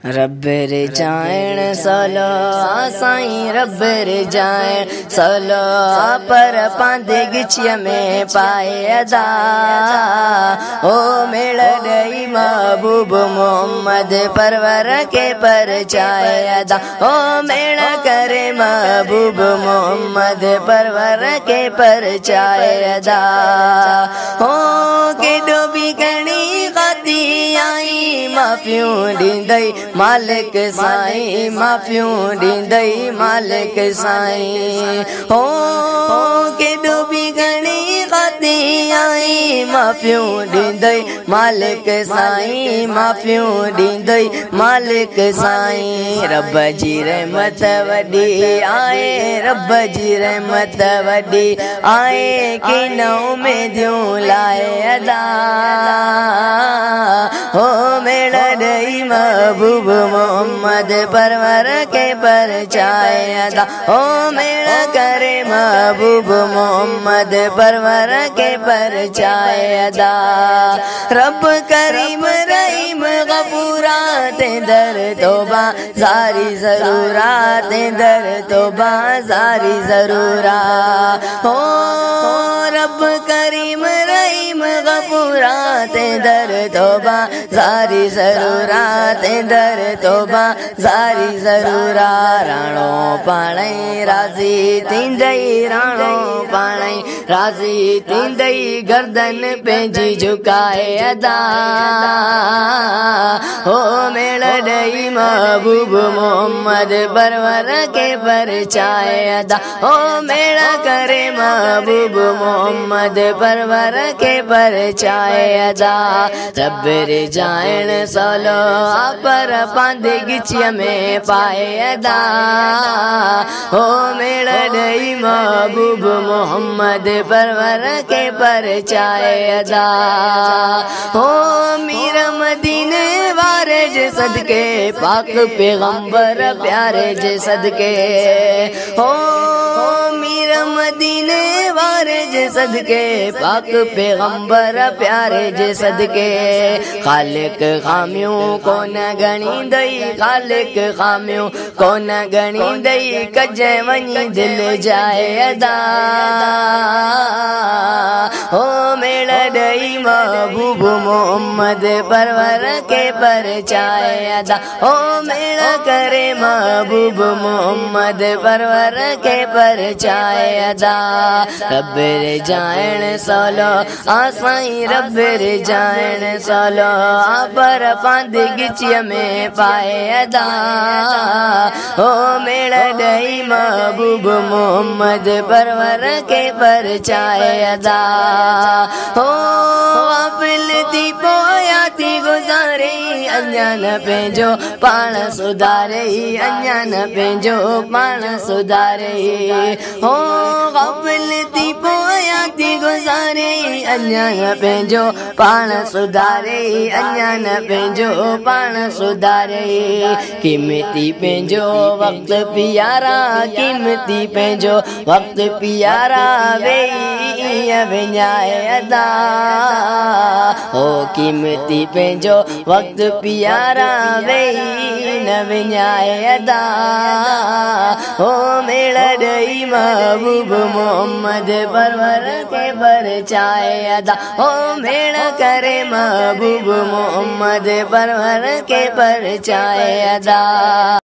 रब रिजाइण सलो साईं रब रिजाइण सलो पर पांदे गिचिया में पाए अदा ओ मेड़ दई महबूब मोहम्मद परवर के परचाए अदा ओ मेड़ करे महबूब मोहम्मद परवर के परचाए अदा ओ के डोबी कणी खाती आई माफियूं ॾींदई मालिक साईं माफियूं ॾींदई मालिक साईं हो केॾो बि घणी खाती आई माफियूं ॾींदई मालिक साईं माफियूं ॾींदई मालिक साईं रब जी रहमत वॾी आहे रब जी रहमत वॾी आहे कि न उमेदियूं लाए अदा हो मेड़ ॾई महबूब मोहम्मद परवर के परचाए अदा ओ मेड़ करे महबूब मोहम्मद परवर के परचाए अदा रब करीम रहीम गफूरा ते दर तोबा जारी जरूरा ते दर तोबा जारी जरूरा हो रब करीम रहीम गफूरा ते दर तोबा जारी जरूरा ते दर तोबा जारी जरूरा राणो पाणई राज़ी थींदई राणो पाणई राज़ी थींदई गर्दन पंहिंजी झुकाए अदा हो मेड़ ॾई महबूब मोहम्मद परवर के परचाए अदा हो मेड़ करे महबूब मोहम्मद परवर के परचाए अदा रब रिजाइण सलो पर पांदे गिचिया में पाए अदा हो मेड़ ॾई महबूब मोहम्मद परवर के परचाए अदा हो मीर मदीने वारे जे सदके पाक पैगंबर प्यारे जे सदके हो मीर मदीने वारे जे सदके पाक पैगंबर प्यारे जे सदके खालिक खामियूं कोन गणींदई खालिक खामियूं कोन गणींदई कजे वञी दिल जाए अदा हो मेड़ ॾई महबूब मोहम्मद परवर के परचाए अदा हो मेड़ करे महबूब मोहम्मद परवर के परचाए अदा रब रिजाइण सलो साईं रब रिजाइण सलो पर पांदे गिचिया में पाए अदा हो मेड़ ॾई महबूब मोहम्मद परवर के परचाए अदा हो अपिल थी पोया थी गुज़ारे अञा न पंहिंजो पाण सुधारे अञा न पंहिंजो पाण सुधारे हो अपिल थी पोया थी गुज़ारे अञा न पंहिंजो पाण सुधारे अञा न पंहिंजो पाण सुधारे कीमती पंहिंजो वक़्तु पियारा कीमती पंहिंजो वक़्तु पियारा वेई विञाए अदा हो कीमती पंहिंजो वक़्तु पियारा वेई न विञाए अदा हो मेड़ ॾई महबूब मोहम्मद परवर के परचाए अदा हो मेड़ करे महबूब मोहम्मद परवर के परचाए अदा।